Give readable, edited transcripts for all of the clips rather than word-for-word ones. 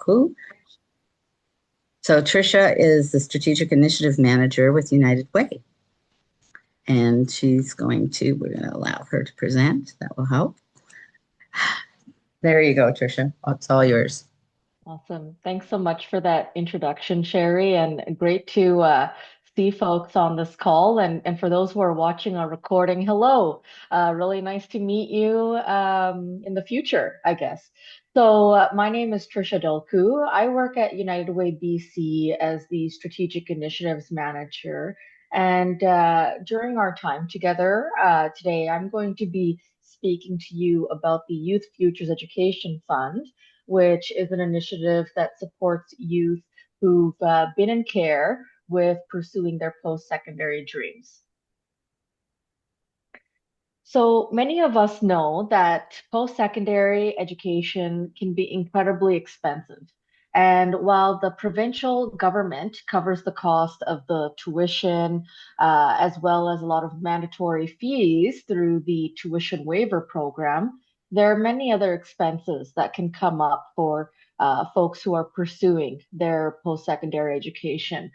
Dulku. So Trisha is the Strategic Initiative Manager with United Way. And we're going to allow her to present. That will help. There you go, Trisha. It's all yours. Awesome. Thanks so much for that introduction, Sherry, and great to see folks on this call. And for those who are watching our recording, hello. Really nice to meet you in the future, I guess. So my name is Trisha Dulku. I work at United Way BC as the Strategic Initiatives Manager. And during our time together today, I'm going to be speaking to you about the Youth Futures Education Fund, which is an initiative that supports youth who've been in care with pursuing their post-secondary dreams. So many of us know that post-secondary education can be incredibly expensive. And while the provincial government covers the cost of the tuition, as well as a lot of mandatory fees through the tuition waiver program, there are many other expenses that can come up for folks who are pursuing their post-secondary education.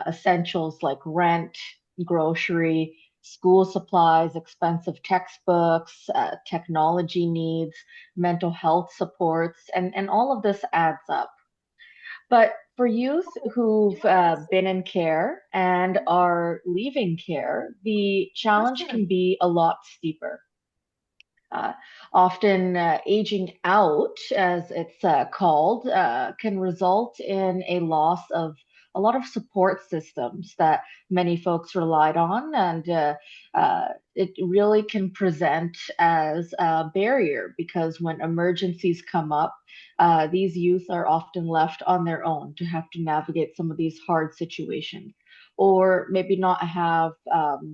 Essentials like rent, grocery, school supplies, expensive textbooks, technology needs, mental health supports, and all of this adds up. But for youth who've been in care and are leaving care, the challenge can be a lot steeper. Uh, Often, aging out, as it's called, can result in a loss of a lot of support systems that many folks relied on, and it really can present as a barrier because when emergencies come up, these youth are often left on their own to have to navigate some of these hard situations, or maybe not have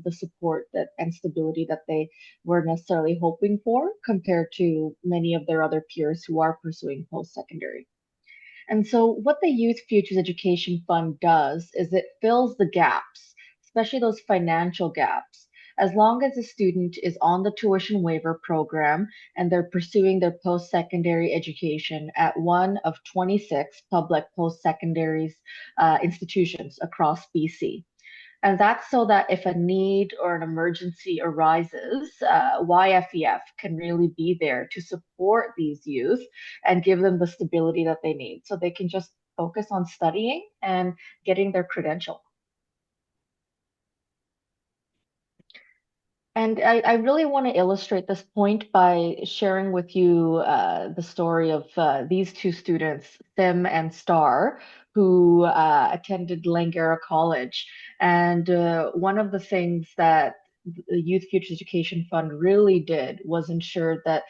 the support that and stability that they were necessarily hoping for compared to many of their other peers who are pursuing post-secondary. And so, what the Youth Futures Education Fund does is it fills the gaps, especially those financial gaps. As long as a student is on the tuition waiver program and they're pursuing their post secondary education at one of 26 public post secondary institutions across BC. And that's so that if a need or an emergency arises, YFEF can really be there to support these youth and give them the stability that they need so they can just focus on studying and getting their credential. And I really want to illustrate this point by sharing with you the story of these two students, Sim and Star, who attended Langara College. And one of the things that the Youth Futures Education Fund really did was ensure that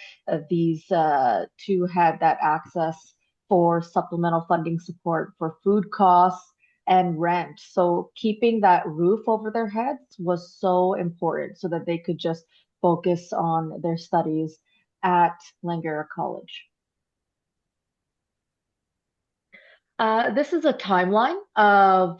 these two had that access for supplemental funding support for food costs and rent. So keeping that roof over their heads was so important so that they could just focus on their studies at Langara College. This is a timeline of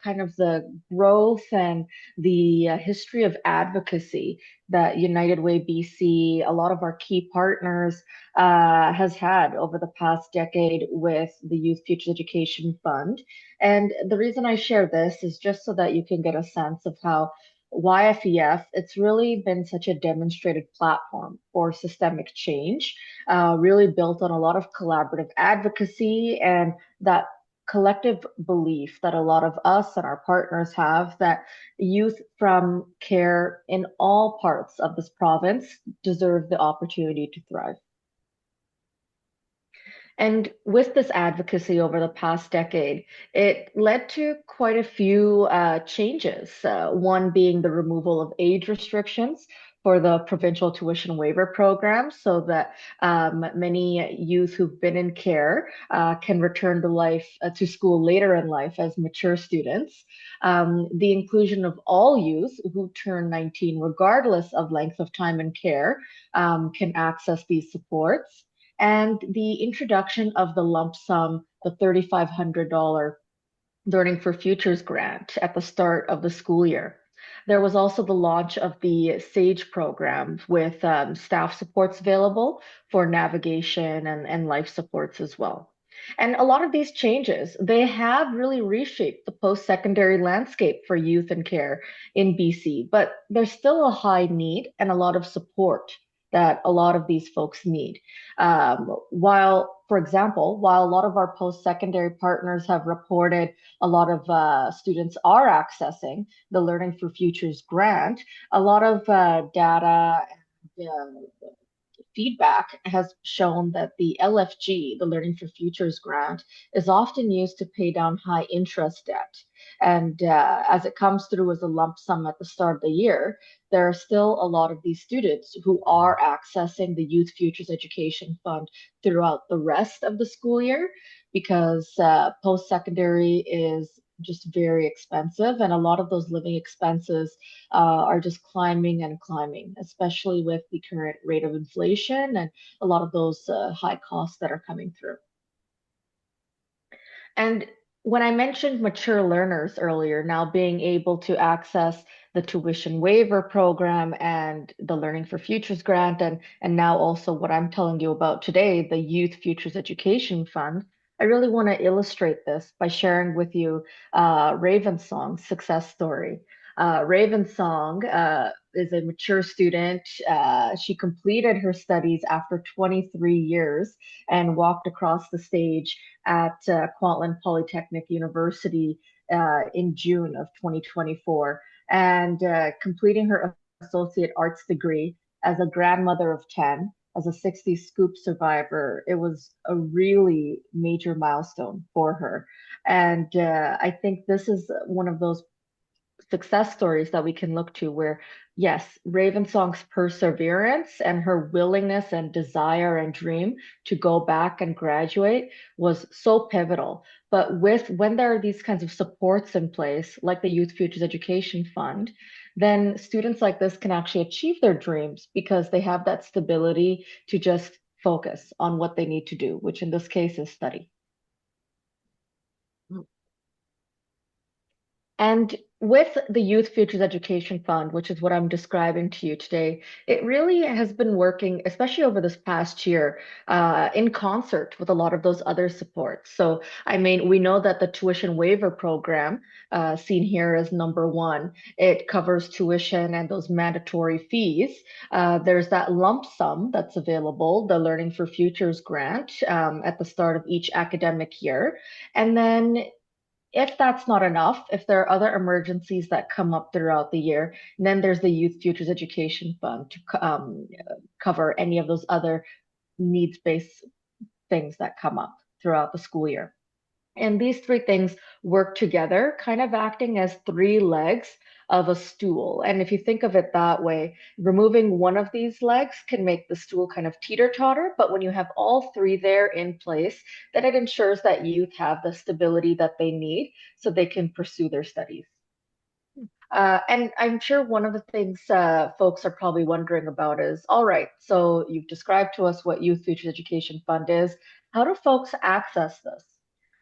kind of the growth and the history of advocacy that United Way BC, a lot of our key partners, has had over the past decade with the Youth Future Education Fund. And the reason I share this is just so that you can get a sense of how YFEF, it's really been such a demonstrated platform for systemic change, really built on a lot of collaborative advocacy and that collective belief that a lot of us and our partners have that youth from care in all parts of this province deserve the opportunity to thrive. And with this advocacy over the past decade, it led to quite a few changes. One being the removal of age restrictions for the provincial tuition waiver program, so that many youth who've been in care can return to school later in life as mature students. The inclusion of all youth who turn 19, regardless of length of time in care, can access these supports, and the introduction of the lump sum, the $3,500 Learning for Futures grant at the start of the school year. There was also the launch of the SAGE program with staff supports available for navigation and life supports as well. And a lot of these changes, they have really reshaped the post-secondary landscape for youth and care in BC, but there's still a high need and a lot of support that a lot of these folks need. For example, while a lot of our post-secondary partners have reported a lot of students are accessing the Learning for Futures grant, a lot of data and feedback has shown that the LFG, the Learning for Futures grant, is often used to pay down high interest debt. And as it comes through as a lump sum at the start of the year, there are still a lot of these students who are accessing the Youth Futures Education Fund throughout the rest of the school year because post-secondary is just very expensive, and a lot of those living expenses are just climbing and climbing, especially with the current rate of inflation and a lot of those high costs that are coming through. And when I mentioned mature learners earlier, now being able to access the tuition waiver program and the Learning for Futures grant, and now also what I'm telling you about today, the Youth Futures Education Fund, I really want to illustrate this by sharing with you Ravensong's success story. Ravensong is a mature student. She completed her studies after 23 years and walked across the stage at Kwantlen Polytechnic University in June of 2024 and completing her associate arts degree as a grandmother of 10, as a 60s scoop survivor. It was a really major milestone for her. And I think this is one of those success stories that we can look to where, yes, Ravensong's perseverance and her willingness and desire and dream to go back and graduate was so pivotal. But when there are these kinds of supports in place, like the Youth Futures Education Fund, then students like this can actually achieve their dreams because they have that stability to just focus on what they need to do, which in this case is study. And with the Youth Futures Education Fund, which is what I'm describing to you today, it really has been working, especially over this past year, in concert with a lot of those other supports. So, I mean, we know that the tuition waiver program, seen here as number one, it covers tuition and those mandatory fees. There's that lump sum that's available, the Learning for Futures grant, at the start of each academic year. And then if that's not enough, if there are other emergencies that come up throughout the year, then there's the Youth Futures Education Fund to cover any of those other needs-based things that come up throughout the school year. And these three things work together, kind of acting as three legs of a stool. And if you think of it that way, removing one of these legs can make the stool kind of teeter-totter. But when you have all three there in place, then it ensures that youth have the stability that they need so they can pursue their studies. And I'm sure one of the things folks are probably wondering about is, all right, so you've described to us what Youth Futures Education Fund is. How do folks access this?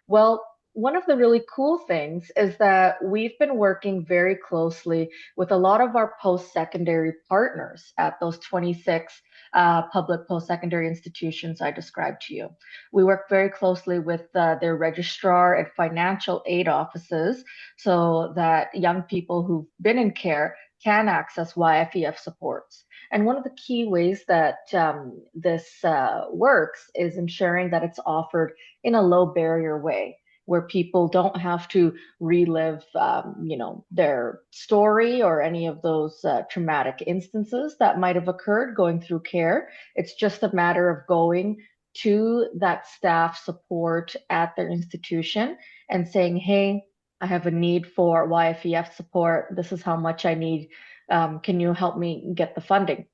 Well, one of the really cool things is that we've been working very closely with a lot of our post-secondary partners at those 26 public post-secondary institutions I described to you. We work very closely with their registrar and financial aid offices so that young people who've been in care can access YFEF supports. And one of the key ways that this works is ensuring that it's offered in a low barrier way where people don't have to relive, their story or any of those traumatic instances that might have occurred going through care. It's just a matter of going to that staff support at their institution and saying, hey, I have a need for YFEF support. This is how much I need. Can you help me get the funding?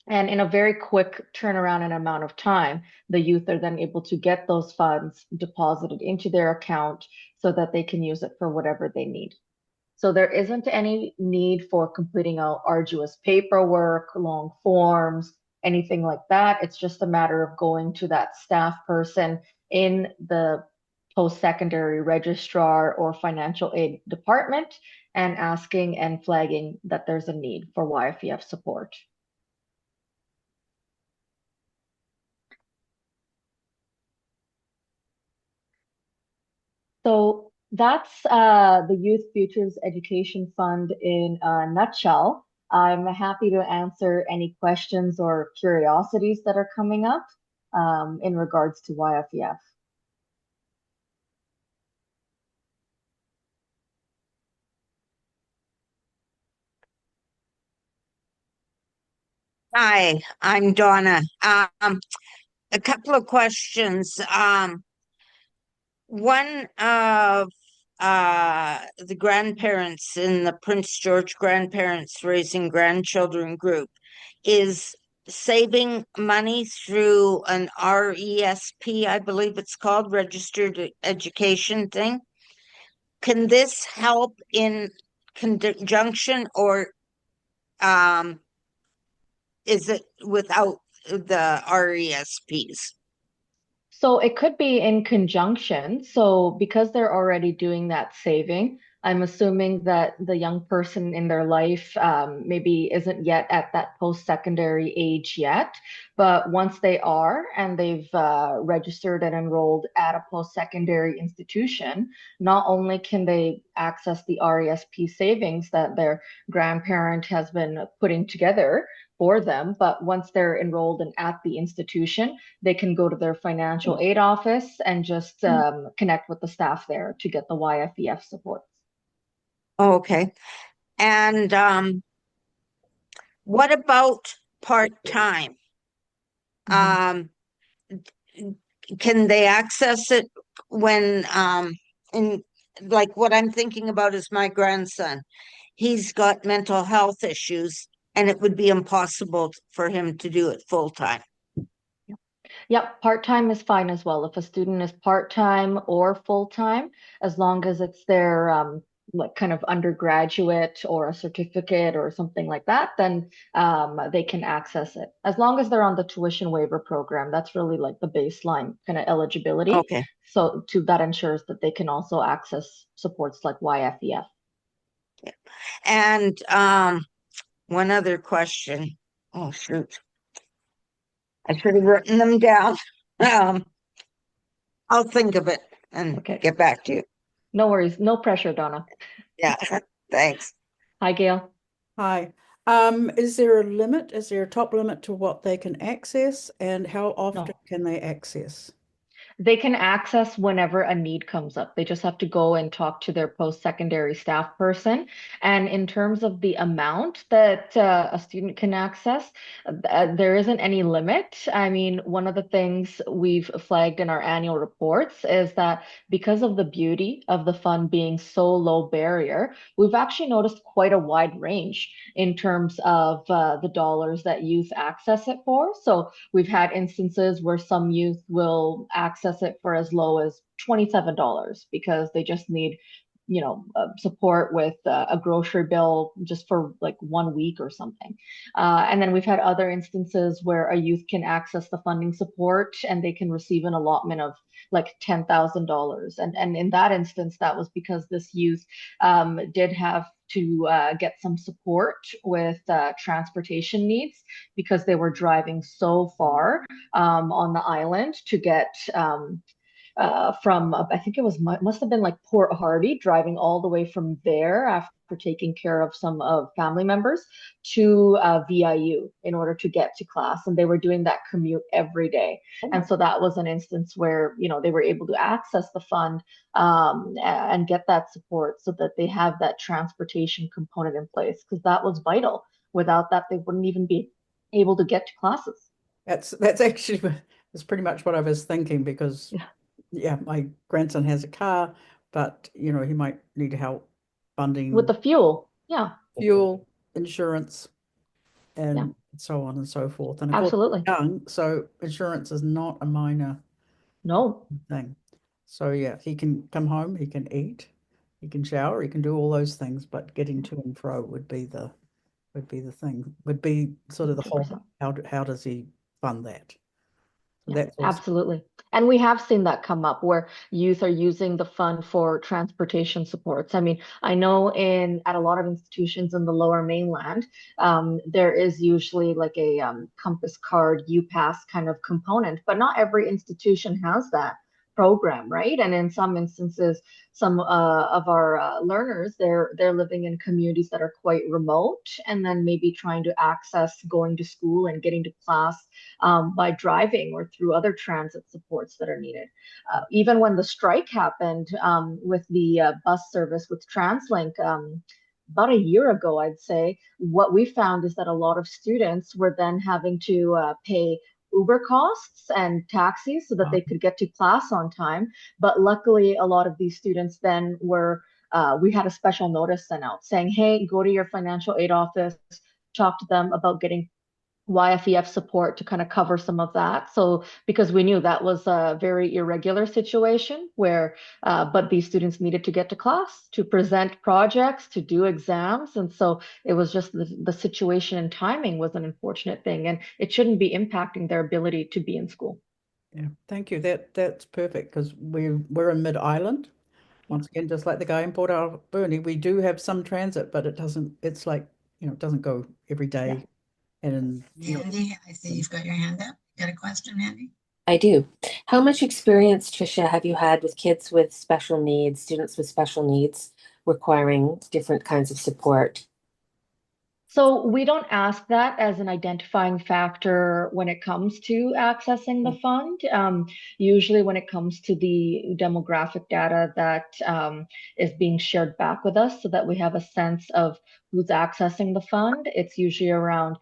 And in a very quick turnaround and amount of time, the youth are then able to get those funds deposited into their account so that they can use it for whatever they need. So there isn't any need for completing arduous paperwork, long forms, anything like that. It's just a matter of going to that staff person in the post-secondary registrar or financial aid department and asking and flagging that there's a need for YFEF support. So that's the Youth Futures Education Fund in a nutshell. I'm happy to answer any questions or curiosities that are coming up in regards to YFEF. Hi, I'm Donna. A couple of questions. One of the grandparents in the Prince George Grandparents Raising Grandchildren group is saving money through an RESP, I believe it's called, Registered Education thing. Can this help in conjunction, or um, is it without the RESPs? So it could be in conjunction. So because they're already doing that saving, I'm assuming that the young person in their life maybe isn't yet at that post-secondary age yet. But once they are and they've registered and enrolled at a post-secondary institution, not only can they access the RESP savings that their grandparent has been putting together for them, but once they're enrolled and at the institution, they can go to their financial aid office and just connect with the staff there to get the YFEF support. Oh, okay. And what about part-time? Mhm. Um, can they access it when in like what I'm thinking about is my grandson. He's got mental health issues, and it would be impossible for him to do it full time. Yep, part-time is fine as well. If a student is part-time or full-time, as long as it's their like kind of undergraduate or a certificate or something like that, then they can access it. As long as they're on the tuition waiver program, that's really like the baseline kind of eligibility. Okay. So that ensures that they can also access supports like YFEF. And one other question. Oh, shoot. I should have written them down. Um, I'll think of it and Okay, get back to you. no worries, no pressure, Donna. Yeah, thanks. Hi, Gail. Hi. Is there a limit? Is there a top limit to what they can access, and how often No. can they access? They can access whenever a need comes up. They just have to go and talk to their post-secondary staff person. And in terms of the amount that a student can access, there isn't any limit. I mean, one of the things we've flagged in our annual reports is that because of the beauty of the fund being so low barrier, we've actually noticed quite a wide range in terms of the dollars that youth access it for. So we've had instances where some youth will access it for as low as $27 because they just need, support with a grocery bill just for like 1 week or something. And then we've had other instances where a youth can access the funding support and they can receive an allotment of like $10,000. And in that instance, that was because this youth did have to get some support with transportation needs because they were driving so far on the island to get from I think it was must have been like Port Hardy, driving all the way from there after taking care of some of family members to VIU in order to get to class, and they were doing that commute every day. And so that was an instance where they were able to access the fund and get that support so that they have that transportation component in place because that was vital. Without that, they wouldn't even be able to get to classes. That's actually that's pretty much what I was thinking because yeah, my grandson has a car, but he might need help With funding the fuel. Yeah, fuel, insurance, yeah, and so on and so forth. And of course, absolutely. young, so insurance is not a minor No, thing. So yeah, he can come home, he can eat, he can shower, he can do all those things, but getting to and fro would be the thing, would be sort of the whole 100%. how does he fund that? So Yeah, that's also absolutely. And we have seen that come up where youth are using the fund for transportation supports. I mean, I know at a lot of institutions in the Lower Mainland, there is usually like a Compass card, UPass kind of component, but not every institution has that. program, right? And in some instances, some of our learners, they're living in communities that are quite remote, and then maybe trying to access going to school and getting to class by driving or through other transit supports that are needed. Even when the strike happened with the bus service with TransLink, about a year ago, I'd say, what we found is that a lot of students were then having to pay Uber costs and taxis so that they could get to class on time. But luckily, a lot of these students then we had a special notice sent out saying, hey, go to your financial aid office, talk to them about getting YFEF support to kind of cover some of that. So because we knew that was a very irregular situation where, but these students needed to get to class, to present projects, to do exams. And so it was just the situation and timing was an unfortunate thing, and it shouldn't be impacting their ability to be in school. Yeah, thank you. That's perfect because we're in Mid-Island. Once again, just like the guy in Port Alberni, we do have some transit, but it's like, it doesn't go every day. And Mandy, I see you've got your hand up. Got a question, Mandy? I do. How much experience, Trisha, have you had with kids with special needs, students with special needs requiring different kinds of support? So we don't ask that as an identifying factor when it comes to accessing the fund. Usually when it comes to the demographic data that is being shared back with us so that we have a sense of who's accessing the fund, it's usually around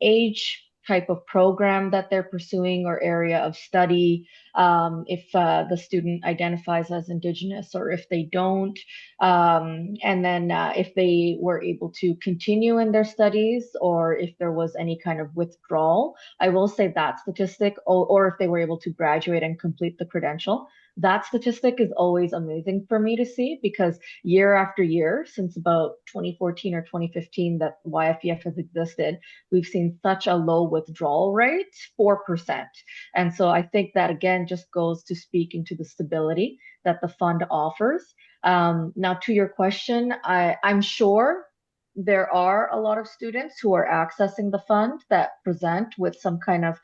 age, type of program that they're pursuing or area of study, if the student identifies as Indigenous or if they don't, and then if they were able to continue in their studies or if there was any kind of withdrawal. I will say that statistic, or if they were able to graduate and complete the credential. That statistic is always amazing for me to see because year after year, since about 2014 or 2015 that YFEF has existed, we've seen such a low withdrawal rate, 4%. And so I think that again just goes to speaking to the stability that the fund offers. Now, to your question, I'm sure there are a lot of students who are accessing the fund that present with some kind of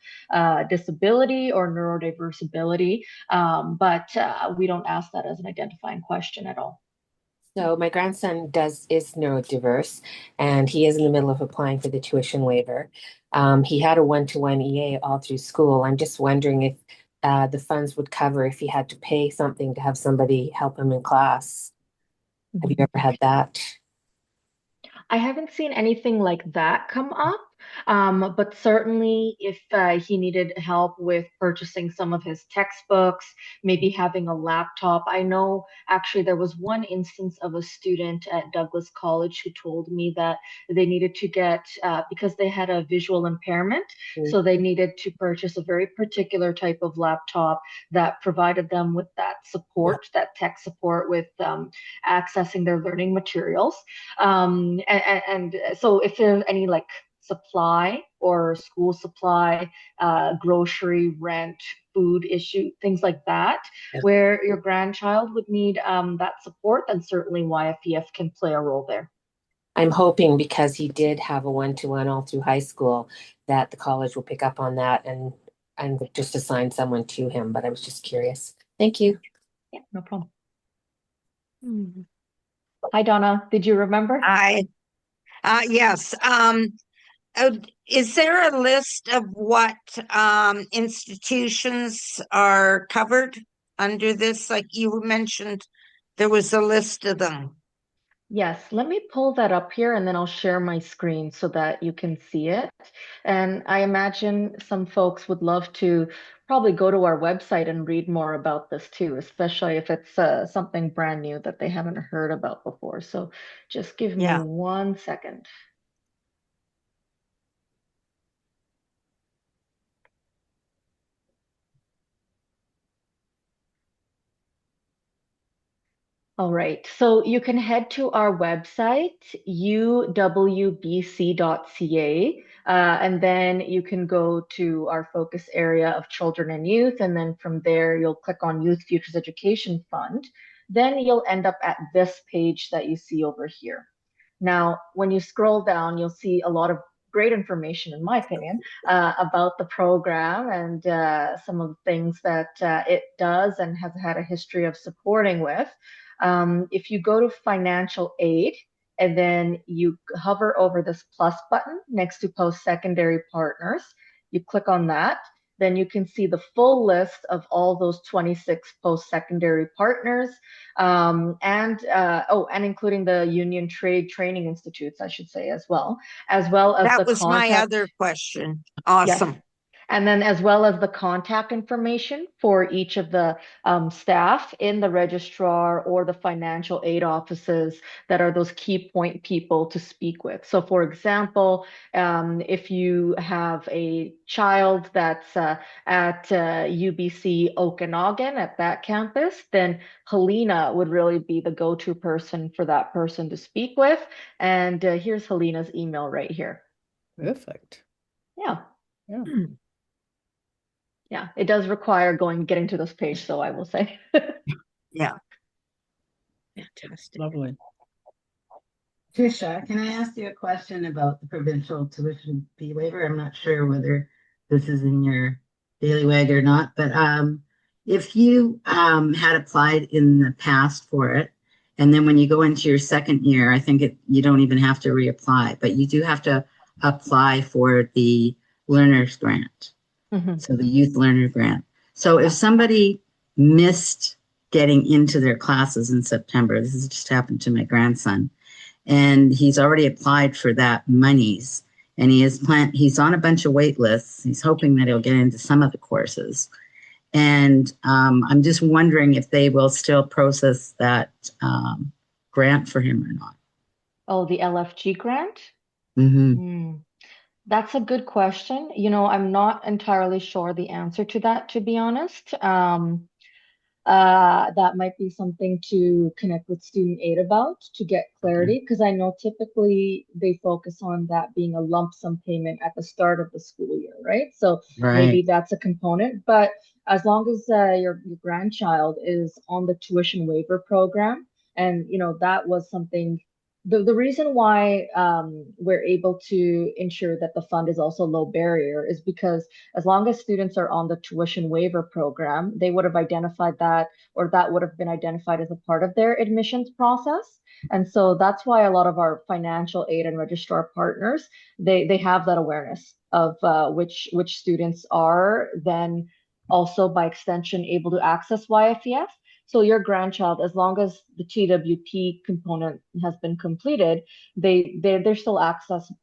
disability or neurodiverse ability, but we don't ask that as an identifying question at all. So my grandson is neurodiverse, and he is in the middle of applying for the tuition waiver. He had a one-to-one EA all through school. I'm just wondering if the funds would cover if he had to pay something to have somebody help him in class. Have you ever had that? I haven't seen anything like that come up, but certainly if he needed help with purchasing some of his textbooks, maybe having a laptop. I know actually there was one instance of a student at Douglas College who told me that they needed to get, because they had a visual impairment, so they needed to purchase a very particular type of laptop that provided them with that support, that tech support with accessing their learning materials. And so if there's any like supply or school supply, grocery, rent, food issue, things like that, where your grandchild would need that support, then certainly YFEF can play a role there. I'm hoping because he did have a one-to-one all through high school that the college will pick up on that and just assign someone to him. But I was just curious. Thank you. Yeah, no problem. Hi, Donna. Did you remember? Yes. Is there a list of what institutions are covered under this? Like you mentioned, there was a list of them. Yes, let me pull that up here and then I'll share my screen so that you can see it. And I imagine some folks would love to probably go to our website and read more about this too, especially if it's something brand new that they haven't heard about before. So just give me 1 second. All right, so you can head to our website, uwbc.ca, and then you can go to our focus area of children and youth, and then from there you'll click on Youth Futures Education Fund. Then you'll end up at this page that you see over here. Now, when you scroll down, you'll see a lot of great information, in my opinion, about the program and some of the things that it does and has had a history of supporting with. If you go to financial aid, and then you hover over this plus button next to post-secondary partners, you click on that, then you can see the full list of all those 26 post-secondary partners, and including the union trade training institutes, I should say, as well as That the was my contact. other question. Yes. Awesome. And then as well as the contact information for each of the staff in the registrar or the financial aid offices that are those key point people to speak with. So for example, if you have a child that's at UBC Okanagan at that campus, then Helena would really be the go-to person for that person to speak with. And here's Helena's email right here. Perfect. Yeah. Yeah. Yeah, it does require getting to this page, so I will say. Yeah. Fantastic. Lovely. Trisha, can I ask you a question about the provincial tuition fee waiver? I'm not sure whether this is in your daily wag or not, but if you had applied in the past for it, and then when you go into your second year, I think you don't even have to reapply, but you do have to apply for the learner's grant. Mhm. So the youth learner grant. So if somebody missed getting into their classes in September, this has just happened to my grandson, and he's already applied for that monies, and he's on a bunch of wait lists. He's hoping that he'll get into some of the courses. And I'm just wondering if they will still process that grant for him or not. Oh, the LFG grant? Mm-hmm. That's a good question. I'm not entirely sure the answer to that, to be honest. That might be something to connect with student aid about to get clarity, because I know typically they focus on that being a lump sum payment at the start of the school year, right? So maybe Right. that's a component, but as long as your grandchild is on the tuition waiver program, and that was something. The reason why we're able to ensure that the fund is also low barrier is because as long as students are on the tuition waiver program, they would have identified that, or that would have been identified as a part of their admissions process. And so that's why a lot of our financial aid and registrar partners, they have that awareness of which students are then also by extension able to access YFEF. So your grandchild, as long as the TWP component has been completed, they're still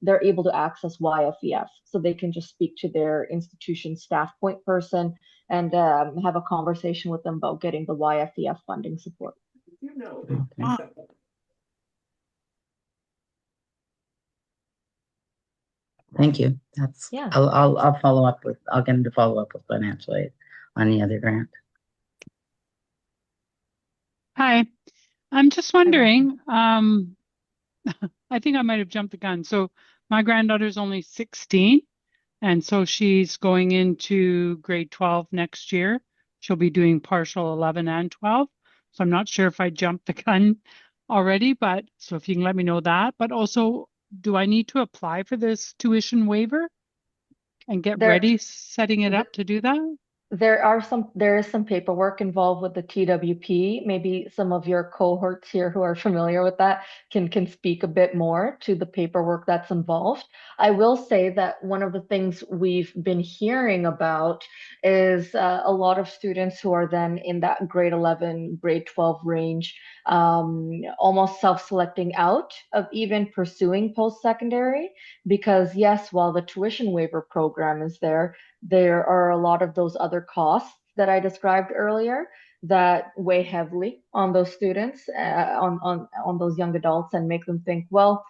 they're able to access YFEF. So they can just speak to their institution staff point person and have a conversation with them about getting the YFEF funding support. Okay. Thank you. Yeah. I'll follow up with, I'll get him to follow up with financial aid on the other grant. Hi, I'm just Welcome. wondering, I think I might have jumped the gun. So my granddaughter's only 16, and so she's going into grade 12 next year. She'll be doing partial 11 and 12. So I'm not sure if I jumped the gun already, but so if you can let me know that. But also, do I need to apply for this tuition waiver and get There, ready setting it up to do that? there is some paperwork involved with the TWP. Maybe some of your cohorts here who are familiar with that can speak a bit more to the paperwork that's involved. I will say that one of the things we've been hearing about is a lot of students who are then in that grade 11, grade 12 range, almost self-selecting out of even pursuing post-secondary, because yes, while the tuition waiver program is there are a lot of those other costs that I described earlier that weigh heavily on those students, on those young adults, and make them think, well,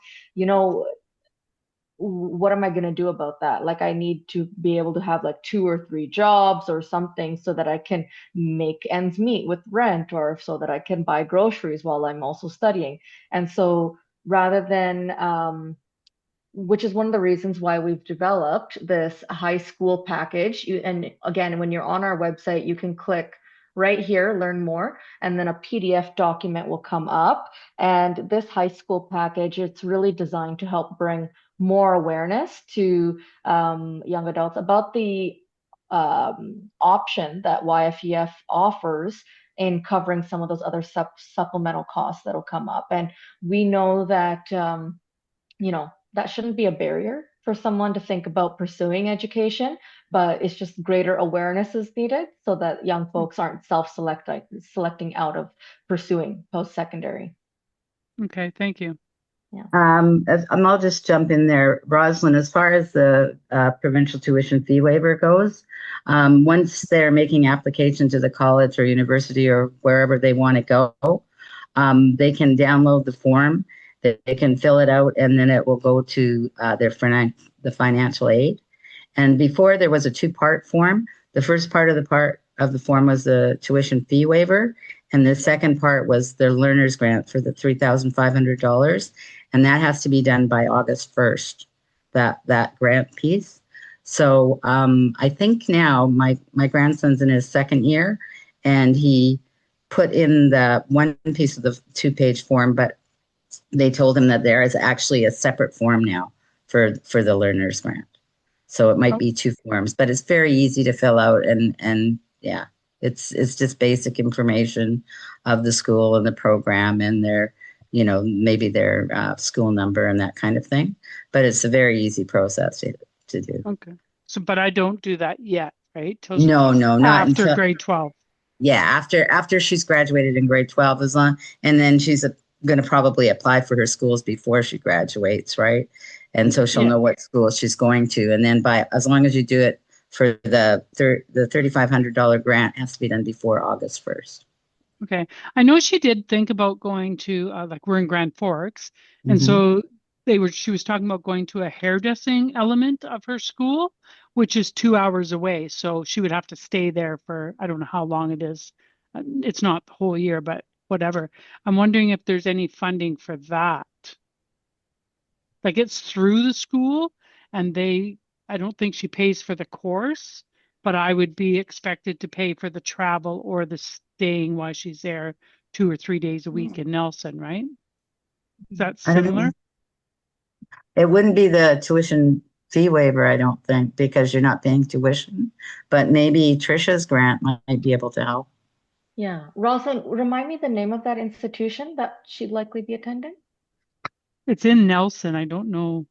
what am I going to do about that? Like, I need to be able to have like 2 or 3 jobs or something so that I can make ends meet with rent, or so that I can buy groceries while I'm also studying. And so rather than which is one of the reasons why we've developed this high school package. And again, when you're on our website, you can click right here, learn more, and then a PDF document will come up. And this high school package, it's really designed to help bring more awareness to young adults about the option that YFEF offers in covering some of those other supplemental costs that'll come up. And we know that that shouldn't be a barrier for someone to think about pursuing education, but it's just greater awareness is needed so that young folks aren't selecting out of pursuing post-secondary. Okay, thank you. I'll just jump in there, Rosalind. As far as the provincial tuition fee waiver goes, once they're making application to the college or university or wherever they want to go, they can download the form. They can fill it out, and then it will go to the financial aid. And before, there was a two-part form. The first part of the form was the tuition fee waiver, and the second part was the learner's grant for the $3,500, and that has to be done by August 1st. That grant piece. So I think now my grandson's in his second year, and he put in the one piece of the 2-page form, but they told him that there is actually a separate form now for the learner's grant. So it might be 2 forms, but it's very easy to fill out, and yeah, it's just basic information of the school and the program and their, maybe their school number and that kind of thing. But it's a very easy process to do. Okay. So, but I don't do that yet, right? No, not after until grade 12. Yeah, after she's graduated in grade 12, and then she's going to probably apply for her schools before she graduates, right? And so she'll know what school she's going to. And then as long as you do it for the $3,500 grant, has to be done before August 1st. Okay. I know she did think about going to, like we're in Grand Forks. And so she was talking about going to a hairdressing element of her school, which is 2 hours away. So she would have to stay there for, I don't know how long it is. It's not the whole year, but whatever. I'm wondering if there's any funding for that. Like it's through the school, and I don't think she pays for the course, but I would be expected to pay for the travel or the staying while she's there 2 or 3 days a week in Nelson, right? Is that similar? It wouldn't be the tuition fee waiver, I don't think, because you're not paying tuition, but maybe Trisha's grant might be able to help. Yeah. Rosalind, remind me the name of that institution that she'd likely be attending? It's in Nelson. I don't know.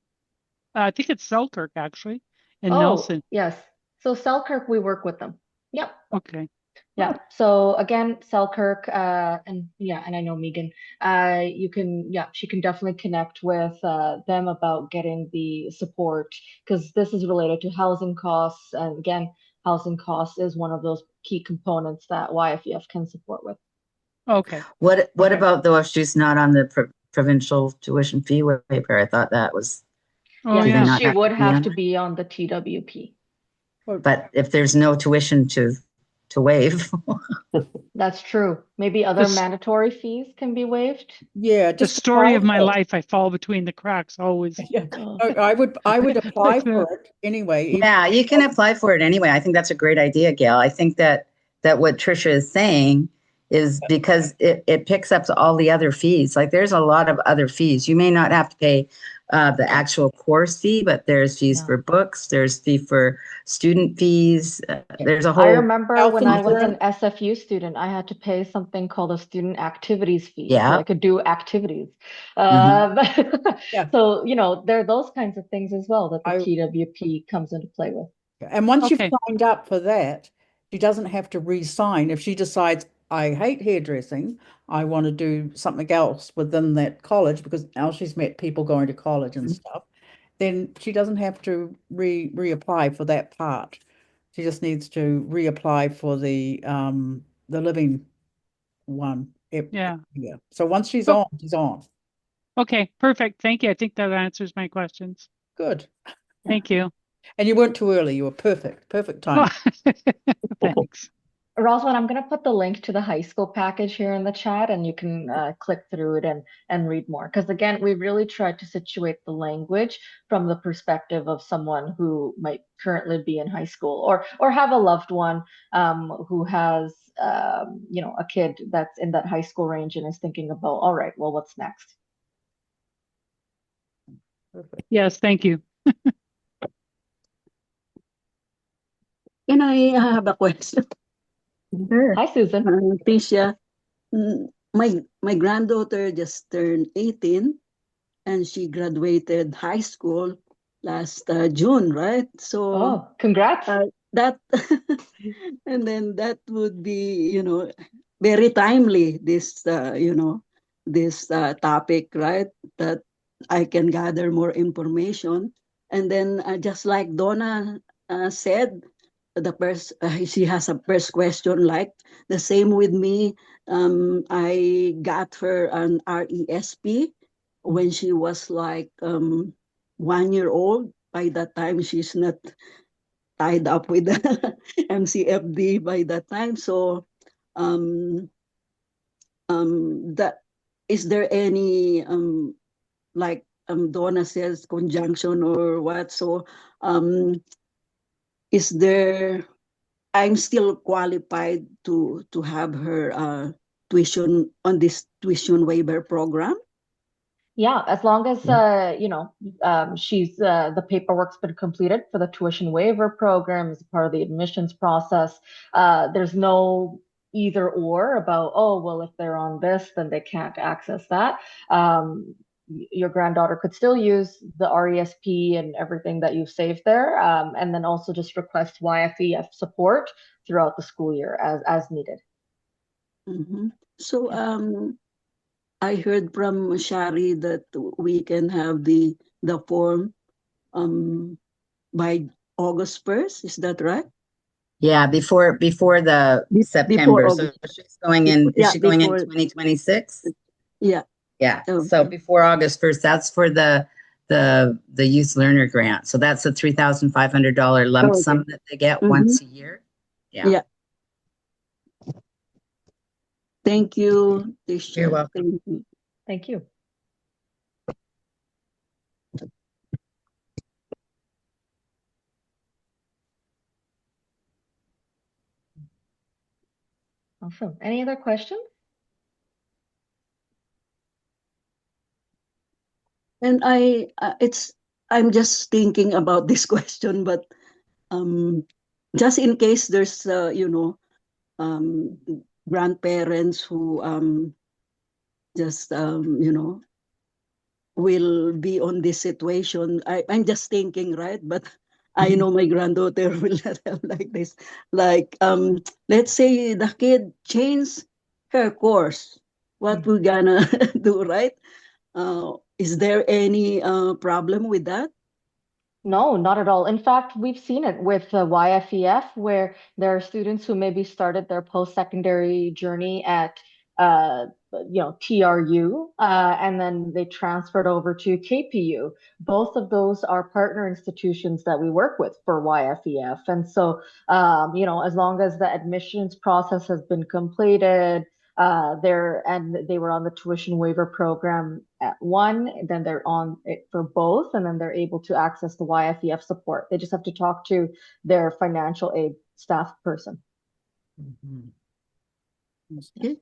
I think it's Selkirk actually in Nelson. Yes. So Selkirk, we work with them. Yep. Okay. Yeah. So again, Selkirk, and I know Megan. She can definitely connect with them about getting the support, because this is related to housing costs. And again, housing costs is one of those key components that YFEF can support with. Okay. What about though if she's not on the provincial tuition fee waiver? I thought that was. Yeah, she would have to be on the TWP. But if there's no tuition to waive. That's true. Maybe other mandatory fees can be waived. Yeah, the story of my life, I fall between the cracks always. Yeah. I would apply for it anyway. Yeah, you can apply for it anyway. I think that's a great idea, Gail. I think that what Trisha is saying is because it picks up all the other fees. Like there's a lot of other fees. You may not have to pay the actual course fee, but there's fees for books, there's fee for student fees. There's a whole. I remember when I was an SFU student, I had to pay something called a student activities fee so I could do activities. So, there are those kinds of things as well that the TWP comes into play with. And once you've signed up for that, she doesn't have to re-sign. If she decides, I hate hairdressing, I want to do something else within that college, because now she's met people going to college and stuff, then she doesn't have to reapply for that part. She just needs to reapply for the living one. Yeah. So once she's on, she's on. Okay, perfect. Thank you. I think that answers my questions. Good. Thank you. And you weren't too early. You were perfect. Perfect time. Thanks. Rosalind, I'm going to put the link to the high school package here in the chat, and you can click through it and read more. Because again, we really tried to situate the language from the perspective of someone who might currently be in high school or have a loved one who has a kid that's in that high school range and is thinking about, all right, well, what's next? Perfect. Yes, thank you. Can I have a question? Sure. Hi, Susan. Trisha, my granddaughter just turned 18 and she graduated high school last June, right? So Oh, congrats. that and then that would be, very timely, this this topic, right? That I can gather more information. And then just like Donna said, the first she has a first question, like the same with me. I got her an RESP when she was like 1 year old. By that time she's not tied up with the MCFD by that time. So um that, is there any like Donna says, conjunction or what? So is there, I'm still qualified to have her tuition on this tuition waiver program? Yeah, as long as she's the paperwork's been completed for the tuition waiver program as part of the admissions process. There's no either or about, oh, well, if they're on this, then they can't access that. Your granddaughter could still use the RESP and everything that you've saved there, and then also just request YFEF support throughout the school year as needed. Mm-hmm. So I heard from Shari that we can have the form um by August 1st. Is that right? Yeah, before the Before September. So August. she's going in, is Yeah, she going in before. 2026? Yeah. Yeah. So Okay. before August 1st, that's for the youth learner grant. So that's a $3,500 lump Okay. sum that they get Mm-hmm. once a year. Yeah. Yeah. Thank you, Tisha. You're welcome. Thank you. Thank you. Awesome. Any other questions? And I'm just thinking about this question, but um, just in case there's um, grandparents who just will be on this situation. I'm just thinking, right? But I know my granddaughter will not have like this. Like, let's say the kid changed her course. What we gonna do, right? Is there any problem with that? No, not at all. In fact, we've seen it with YFEF, where there are students who maybe started their post-secondary journey at TRU, and then they transferred over to KPU. Both of those are partner institutions that we work with for YFEF. And so, as long as the admissions process has been completed, they were on the tuition waiver program at one, and then they're on it for both, and then they're able to access the YFEF support. They just have to talk to their financial aid staff person. Mhm. Okay.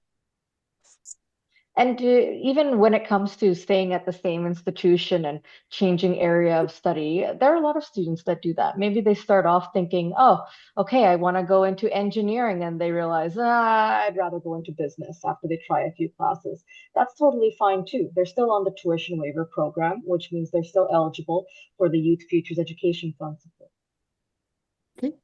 And even when it comes to staying at the same institution and changing area of study, there are a lot of students that do that. Maybe they start off thinking, oh, okay, I want to go into engineering, and they realize, I'd rather go into business after they try a few classes. That's totally fine too. They're still on the tuition waiver program, which means they're still eligible for the Youth Futures Education Fund support. Okay.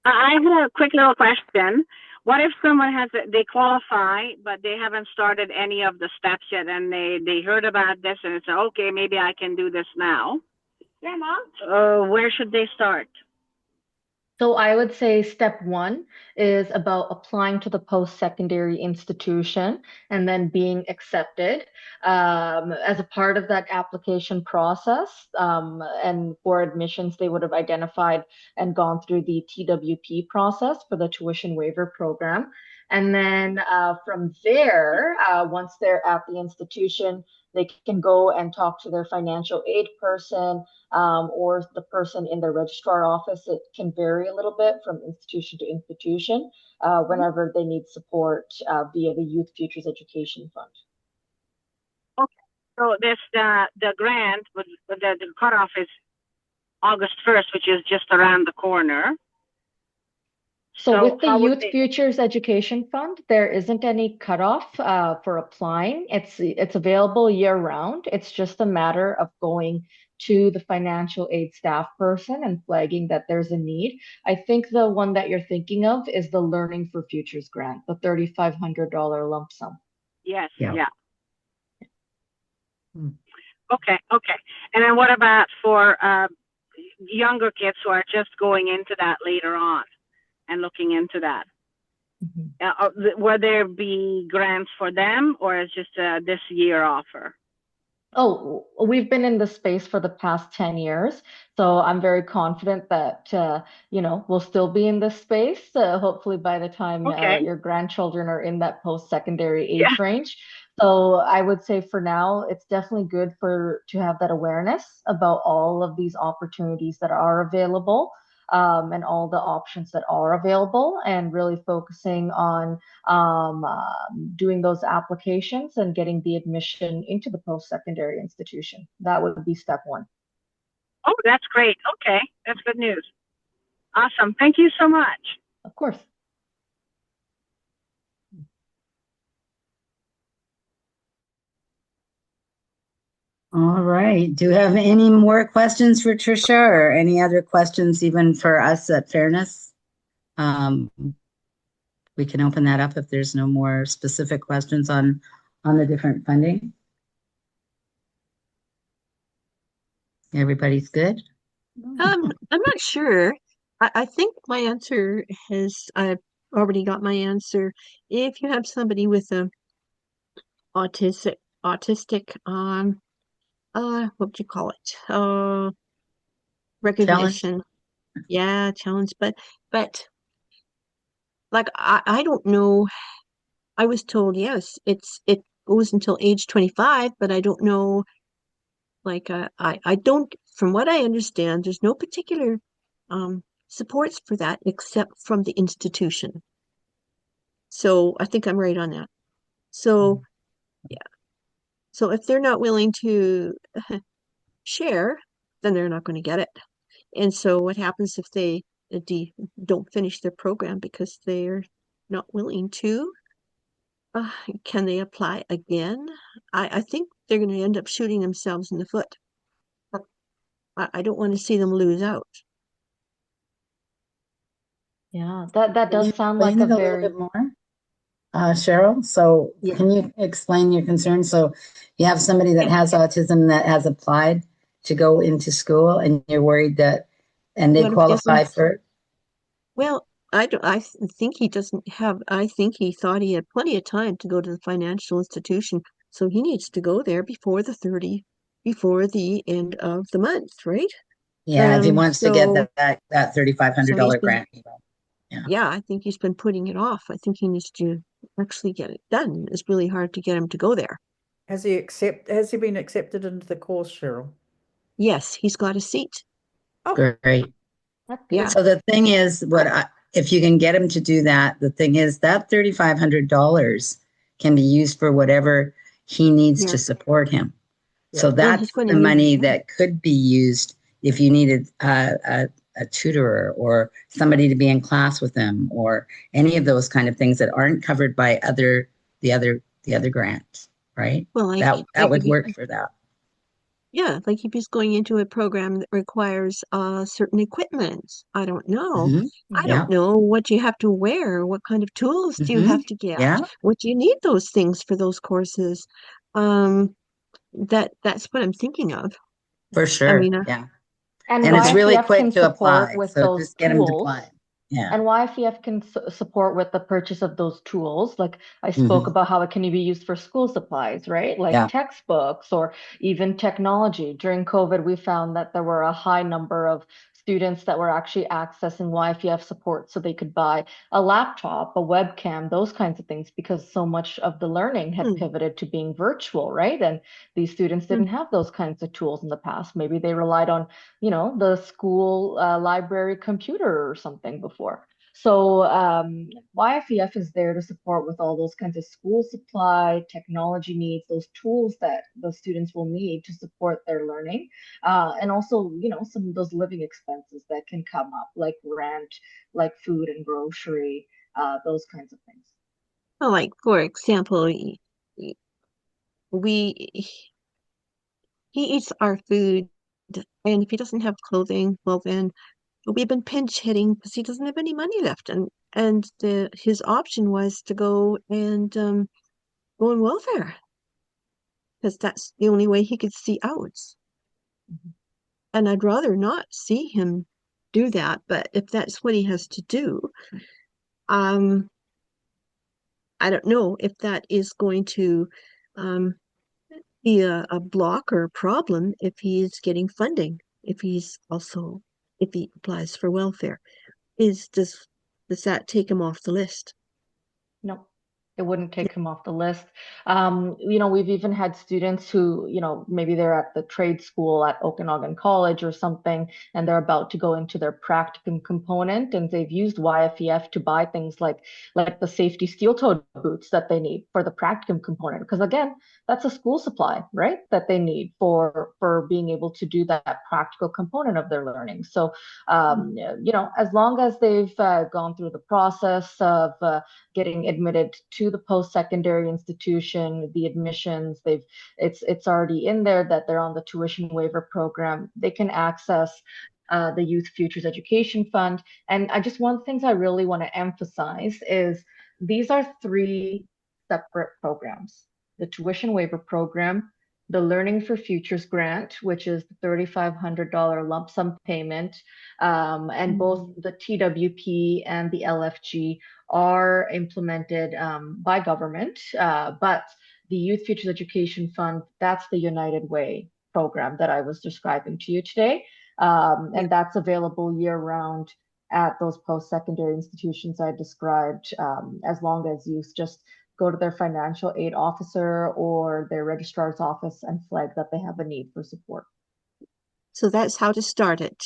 I had a quick little question. What if someone they qualify, but they haven't started any of the steps yet, and they heard about this and it's okay, maybe I can do this now. Yeah, Mom. Where should they start? So I would say step one is about applying to the post-secondary institution and then being accepted. As a part of that application process, and for admissions, they would have identified and gone through the TWP process for the tuition waiver program. And then from there, once they're at the institution, they can go and talk to their financial aid person or the person in the registrar office. It can vary a little bit from institution to institution whenever they need support via the Youth Futures Education Fund. Okay. So this the grant with the cutoff is August 1st, which is just around the corner. So with the how would Youth they- Futures Education Fund, there isn't any cutoff for applying. It's available year round. It's just a matter of going to the financial aid staff person and flagging that there's a need. I think the one that you're thinking of is the Learning for Futures grant, the $3,500 lump sum. Yes. Yeah. Yeah. Hmm. Okay. And then what about for younger kids who are just going into that later on and looking into that? Will there be grants for them, or is just this year offer? Oh, we've been in this space for the past 10 years. So I'm very confident that, we'll still be in this space, hopefully by the time Okay. your grandchildren are in that post-secondary Yeah. age range. So I would say for now, it's definitely good to have that awareness about all of these opportunities that are available. And all the options that are available, and really focusing on doing those applications and getting the admission into the post-secondary institution. That would be step one. Oh, that's great. Okay, that's good news. Awesome. Thank you so much. Of course. All right. Do you have any more questions for Trisha, or any other questions even for us at Fairness? We can open that up if there's no more specific questions on the different funding. Everybody's good? I'm not sure. I think my answer I've already got my answer. If you have somebody with a autistic, what would you call it? Recognition. Yeah, challenge. But like I don't know. I was told yes, it goes until age 25, but I don't know. Like I don't, from what I understand, there's no particular supports for that except from the institution. So I think I'm right on that. So yeah. So if they're not willing to share, then they're not going to get it. And so what happens if they don't finish their program because they're not willing to? Can they apply again? I think they're going to end up shooting themselves in the foot. I don't want to see them lose out. Yeah, that Can does you sound like explain a it very little bit more, Cheryl? So Yeah. can you explain your concern? So you have somebody that has autism that has applied to go into school, and you're worried that, and they What if qualify doesn't- for it? Well, I think he doesn't have, I think he thought he had plenty of time to go to the financial institution. So he needs to go there before the end of the month, right? Yeah, if he wants to get So that $3,500 grant. yeah, I think he's been putting it off. I think he needs to actually get it done. It's really hard to get him to go there. Has he been accepted into the course, Cheryl? Yes, he's got a seat. Oh, Great. Yeah. So the thing is, if you can get him to do that, the thing is that $3,500 can be used for whatever he needs Yeah. to support him. Yeah. So Well, that's he's going the to need money that could be used if you needed a tutor or somebody to be in class with him, or any of those kind of things that aren't covered by the other grants, right? Well, That would work for that. yeah, like if he's going into a program that requires certain equipment. I don't know. Mhm. I Yeah. don't know what you have to wear. What kind of tools do you Mhm. have to get? Yeah, What do you need those things for those courses? That's what I'm thinking of. for sure. mean, yeah. And And it's really YTF can quick to support apply. with So those just get them to tools. apply. Yeah. And YFEF can support with the purchase of those tools. Like I Mm-hmm. spoke about how it can be used for school supplies, right? Like Yeah. textbooks or even technology. During COVID, we found that there were a high number of students that were actually accessing YFEF support so they could buy a laptop, a webcam, those kinds of things, because so much of the learning had Hmm. pivoted to being virtual, right? And these students didn't have those kinds of tools in the past. Maybe they relied on, the school library computer or something before. So YFEF is there to support with all those kinds of school supply, technology needs, those tools that the students will need to support their learning, and also, some of those living expenses that can come up, like rent, like food and grocery, those kinds of things. Well, like for example, we he eats our food, and if he doesn't have clothing, well then we've been pinch hitting because he doesn't have any money left, and his option was to go and go on welfare because that's the only way he could see out. Mhm. And I'd rather not see him do that, but if that's what he has to do, um, I don't know if that is going to um, be a block or a problem if he's getting funding, if he applies for welfare. Does that take him off the list? No, it wouldn't take him off the list. We've even had students who, maybe they're at the trade school at Okanagan College or something, and they're about to go into their practicum component, and they've used YFEF to buy things like the safety steel-toed boots that they need for the practicum component. Because again, that's a school supply, right? That they need for being able to do that practical component of their learning. So, as long as they've gone through the process of getting admitted to the post-secondary institution, the admissions, it's already in there that they're on the tuition waiver program. They can access the Youth Futures Education Fund. And one of the things I really want to emphasize is these are three separate programs. The tuition waiver program, the Learning for Futures grant, which is the $3,500 lump sum payment, and both the TWP and the LFG are implemented by government, but the Youth Futures Education Fund, that's the United Way program that I was describing to you today. And that's available year round at those post-secondary institutions I described, as long as you just go to their financial aid officer or their registrar's office and flag that they have a need for support. So that's how to start it.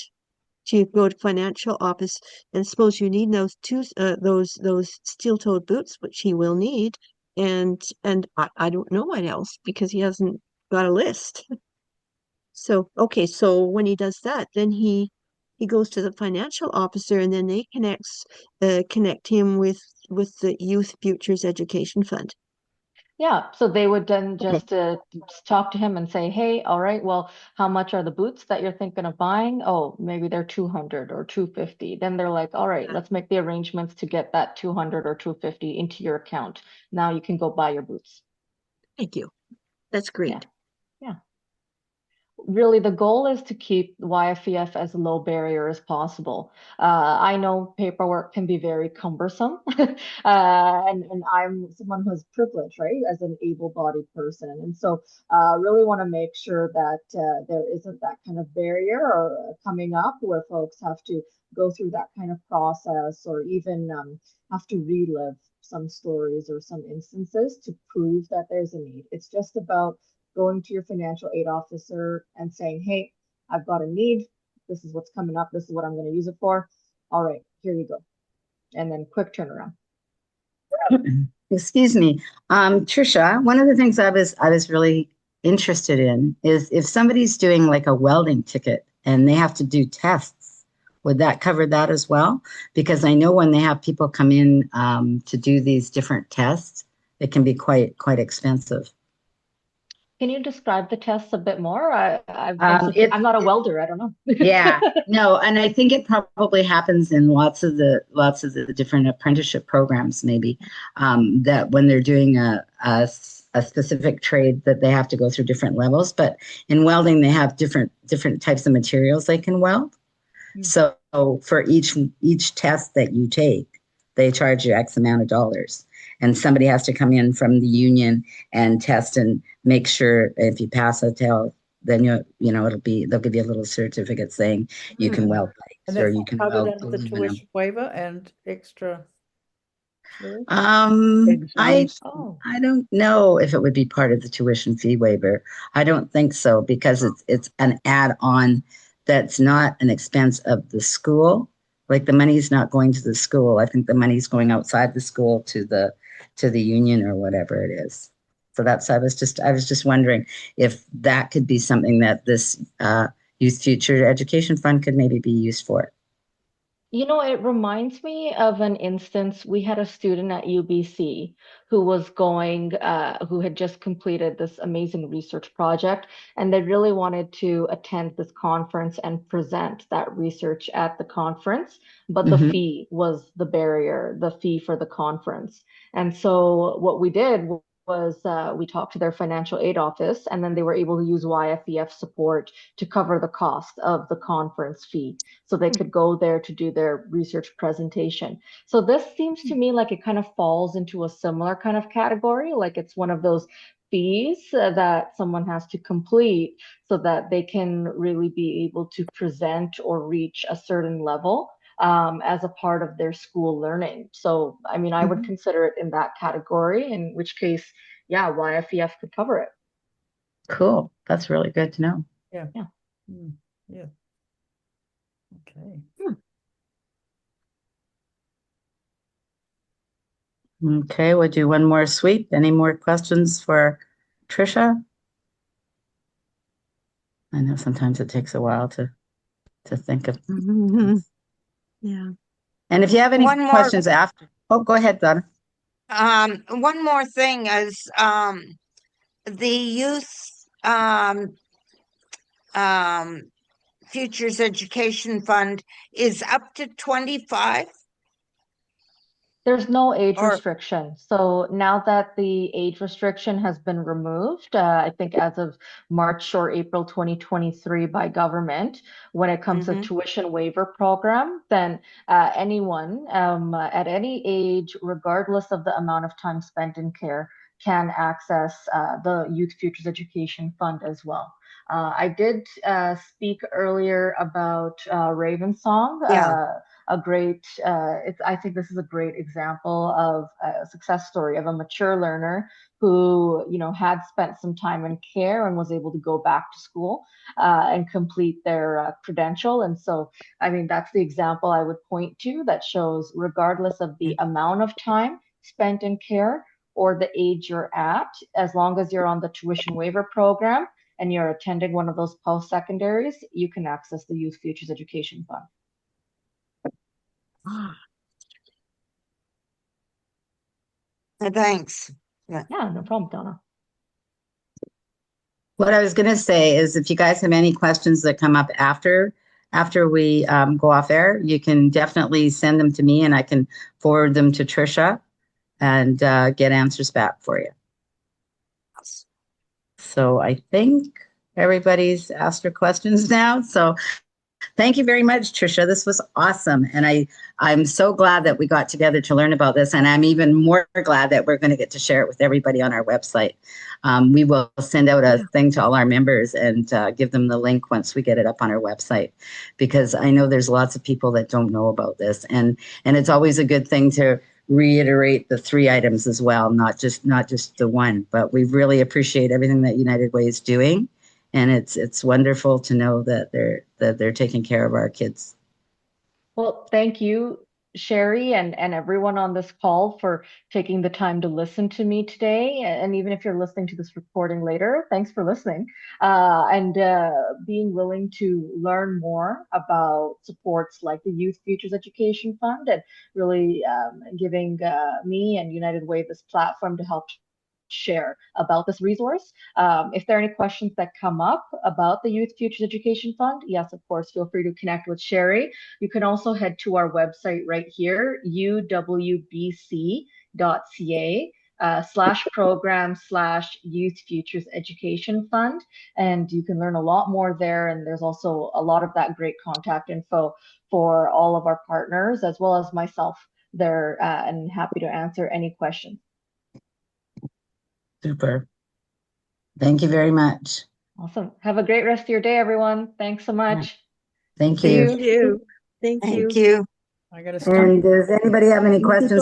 To go to financial office, and suppose you need those those steel-toed boots, which he will need, and I don't know what else because he hasn't got a list. So okay, so when he does that, then he goes to the financial officer, and then they connect him with the Youth Futures Education Fund. Yeah, so they would then just talk to him and say, hey, all right, well, how much are the boots that you're thinking of buying? Oh, maybe they're 200 or 250. Then they're like, all right, let's make the arrangements to get that 200 or 250 into your account. Now you can go buy your boots. Thank you. That's great. Yeah. Yeah. Really, the goal is to keep YFEF as low barrier as possible. I know paperwork can be very cumbersome, and I'm someone who's privileged, right, as an able-bodied person, and so really want to make sure that there isn't that kind of barrier or coming up where folks have to go through that kind of process or even have to relive some stories or some instances to prove that there's a need. It's just about going to your financial aid officer and saying, hey, I've got a need. This is what's coming up. This is what I'm going to use it for. All right, here you go. And then quick turnaround. Excuse me. Trisha, one of the things I was really interested in is if somebody's doing like a welding ticket and they have to do tests, would that cover that as well? Because I know when they have people come in to do these different tests, it can be quite expensive. Can you describe the tests a bit more? I'm not a welder. I don't know. Yeah, no, and I think it probably happens in lots of the different apprenticeship programs, maybe that when they're doing a specific trade that they have to go through different levels. But in welding, they have different types of materials they can weld. So for each test that you take, they charge you X amount of dollars. And somebody has to come in from the union and test and make sure if you pass a test, then they'll give you a little certificate saying you can weld And pipes or that's you not can covered weld under the aluminum. tuition waiver and extra. Sherry? Exams. I don't know if it would be part of the tuition fee waiver. I don't think so because it's an add-on that's not an expense of the school. Like the money's not going to the school. I think the money's going outside the school to the union or whatever it is. So I was just wondering if that could be something that this Youth Future Education Fund could maybe be used for. You know, it reminds me of an instance. We had a student at UBC who was who had just completed this amazing research project, and they really wanted to attend this conference and present that research at the conference, but the Mhm. fee was the barrier, the fee for the conference. And so what we did was we talked to their financial aid office, and then they were able to use YFEF support to cover the cost of the conference fee so they could go there to do their research presentation. So this seems to me like it kind of falls into a similar kind of category, like it's one of those fees that someone has to complete so that they can really be able to present or reach a certain level as a part of their school learning. So, I mean, I would Mhm. consider it in that category, in which case, yeah, YFEF could cover it. Cool. That's really good to know. Yeah. Yeah. Yeah. Okay. Okay, we'll do one more sweep. Any more questions for Trisha? I know sometimes it takes a while to think of. Yeah. And if you have any One more, questions after, go ahead, Donna. one more thing is the youth um, Futures Education Fund is up to 25 There's no age or restriction. So now that the age restriction has been removed, I think as of March or April 2023 by government, when it comes to Mhm. tuition waiver program, then anyone at any age, regardless of the amount of time spent in care, can access the Youth Futures Education Fund as well. I did speak earlier about Raven Song. Yeah. A great I think this is a great example of a success story of a mature learner who had spent some time in care and was able to go back to school and complete their credential. And so I mean that's the example I would point to that shows regardless of the amount of time spent in care or the age you're at, as long as you're on the tuition waiver program and you're attending one of those post-secondaries, you can access the Youth Futures Education Fund. Thanks. Yeah. Yeah, no problem, Donna. What I was going to say is if you guys have any questions that come up after we go off air, you can definitely send them to me and I can forward them to Trisha and get answers back for you. So I think everybody's asked their questions now. So thank you very much, Trisha. This was awesome. And I'm so glad that we got together to learn about this. And I'm even more glad that we're going to get to share it with everybody on our website. We will send out a thing to all our members and give them the link once we get it up on our website, because I know there's lots of people that don't know about this. And it's always a good thing to reiterate the 3 items as well, not just the one, but we really appreciate everything that United Way is doing. And it's wonderful to know that they're taking care of our kids. Well, thank you, Sherry, and everyone on this call for taking the time to listen to me today. And even if you're listening to this recording later, thanks for listening and being willing to learn more about supports like the Youth Futures Education Fund and really giving me and United Way this platform to help share about this resource. If there are any questions that come up about the Youth Futures Education Fund, yes, of course, feel free to connect with Sherry. You can also head to our website right here, uwbc.ca. /program/Youth Futures Education Fund. And you can learn a lot more there. And there's also a lot of that great contact info for all of our partners, as well as myself there, and happy to answer any questions. Super. Thank you very much. Awesome. Have a great rest of your day, everyone. Thanks so much. Thank See you. you. Thank you. Thank Thank you. you. I gotta stop. And does anybody have any questions for